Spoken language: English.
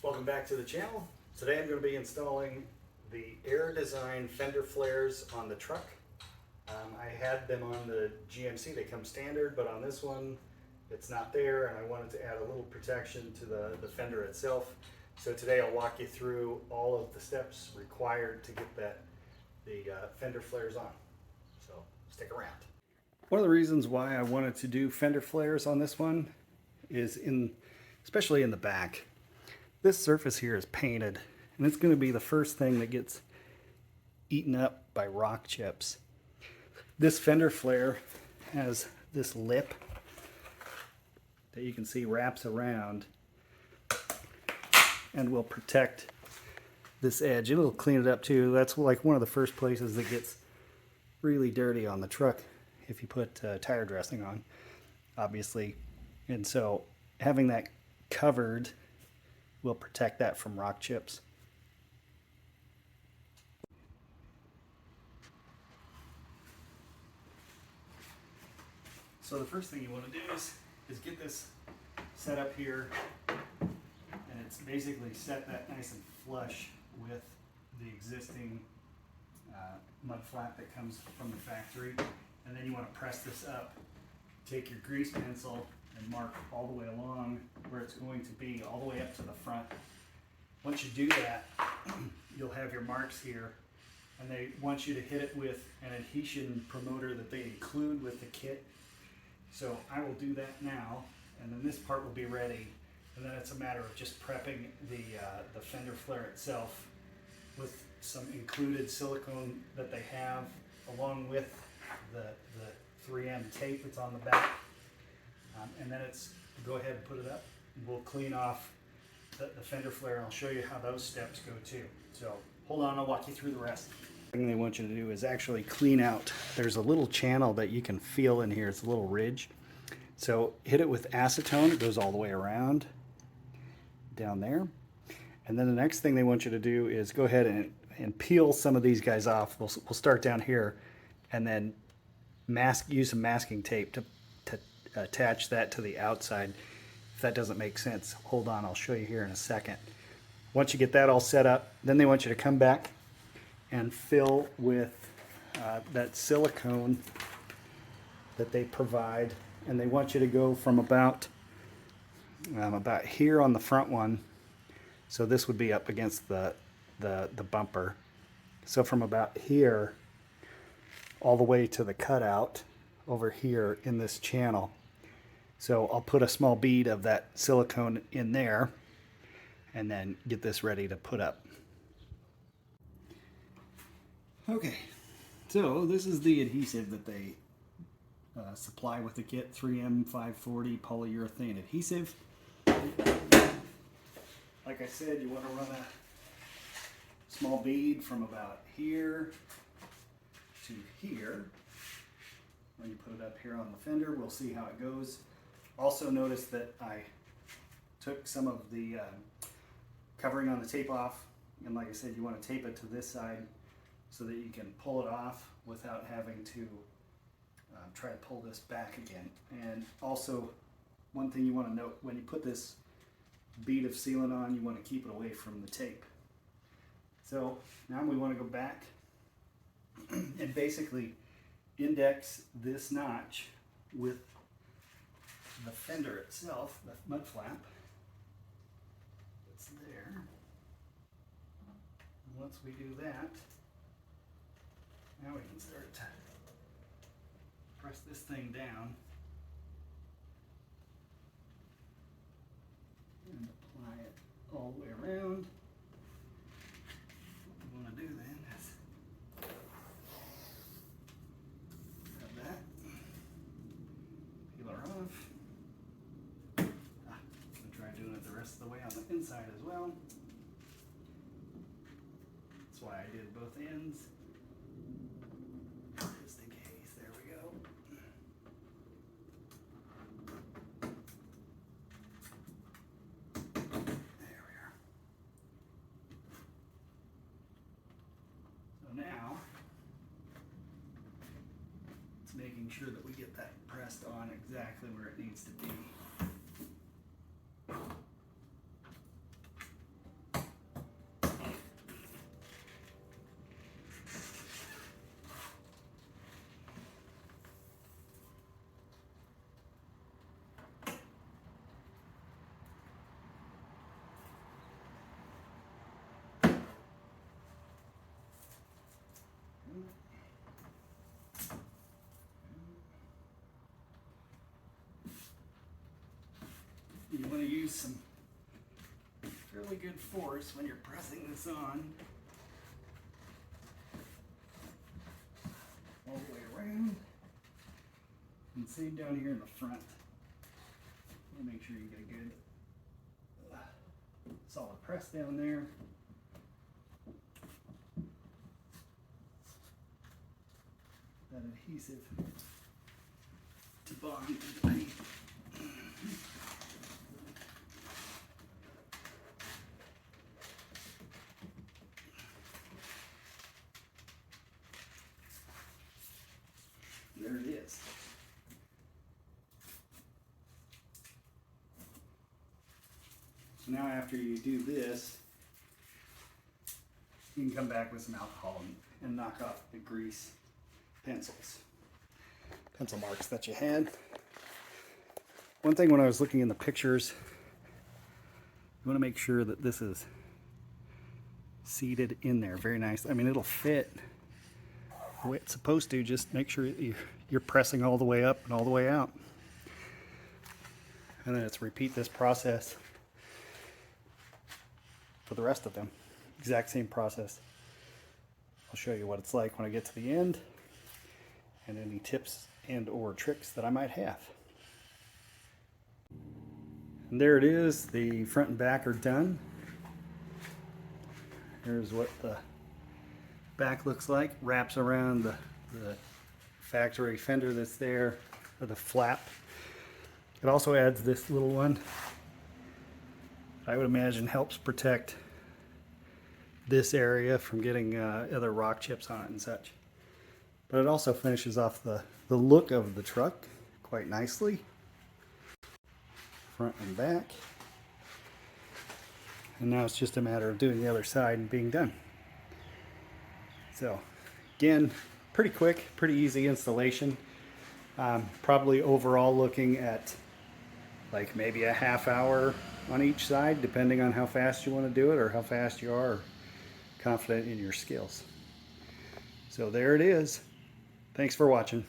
Welcome back to the channel. Today I'm going to be installing the Air Design fender flares on the truck. I had them on the GMC, they come standard, but on this one it's not there, and I wanted to add a little protection to the fender itself. So today I'll walk you through all of the steps required to get the fender flares on. So stick around. One of the reasons why I wanted to do fender flares on this one is especially in the back. This surface here is painted, and it's going to be the first thing that gets eaten up by rock chips. This fender flare has this lip that you can see wraps around and will protect this edge. It'll clean it up too. That's like one of the first places that gets really dirty on the truck if you put tire dressing on, obviously. And so having that covered will protect that from rock chips. So the first thing you want to do is get this set up here, and it's basically set that nice and flush with the existing mud flap that comes from the factory. And then you want to press this up, take your grease pencil and mark all the way along where it's going to be, all the way up to the front. Once you do that, you'll have your marks here, and they want you to hit it with an adhesion promoter that they include with the kit. So I will do that now, and then this part will be ready, and then it's a matter of just prepping the fender flare itself with some included silicone that they have, along with the 3M tape that's on the back. And then it's go ahead and put it up. We'll clean off the fender flare, and I'll show you how those steps go too. So hold on, I'll walk you through the rest. The thing they want you to do is actually clean out. There's a little channel that you can feel in here. It's a little ridge. So hit it with acetone. It goes all the way around down there. And then the next thing they want you to do is go ahead and peel some of these guys off. We'll start down here, and then use some masking tape to attach that to the outside. If that doesn't make sense, hold on, I'll show you here in a second. Once you get that all set up, then they want you to come back and fill with that silicone that they provide, and they want you to go from about here on the front one. So this would be up against the bumper. So from about here all the way to the cutout over here in this channel. So I'll put a small bead of that silicone in there and then get this ready to put up. Okay, so this is the adhesive that they supply with the kit, 3M 540 polyurethane adhesive. Like I said, you want to run a small bead from about here to here. When you put it up here on the fender, we'll see how it goes. Also notice that I took some of the covering on the tape off, and like I said, you want to tape it to this side so that you can pull it off without having to try to pull this back again. And also, one thing you want to note, when you put this bead of sealant on, you want to keep it away from the tape. So now we want to go back and basically index this notch with the fender itself, the mud flap that's there. And once we do that, now we can start to press this thing down and apply it all the way around. What we want to do then is grab that, peel her off. I'm try doing it the rest of the way on the inside as well. That's why I did both ends. Just in case. There we go. There we are. So now it's making sure that we get that pressed on exactly where it needs to be. You want to use some fairly good force when you're pressing this on. All the way around. And same down here in the front. Make sure you get a good solid press down there. That adhesive to bond to the paint. There it is. So now after you do this, you can come back with some alcohol and knock off the grease pencil marks that you had. One thing when I was looking in the pictures, you want to make sure that this is seated in there very nice. I mean, it'll fit the way it's supposed to. Just make sure you're pressing all the way up and all the way out. And then it's repeat this process for the rest of them. Exact same process. I'll show you what it's like when I get to the end and any tips and or tricks that I might have. And there it is. The front and back are done. Here's what the back looks like. Wraps around the factory fender that's there, or the flap. It also adds this little one. I would imagine helps protect this area from getting other rock chips on it and such. But it also finishes off the look of the truck quite nicely. Front and back. And now it's just a matter of doing the other side and being done. So again, pretty quick, pretty easy installation. Probably overall looking at like maybe a half hour on each side, depending on how fast you want to do it or how fast you are confident in your skills. So there it is. Thanks for watching.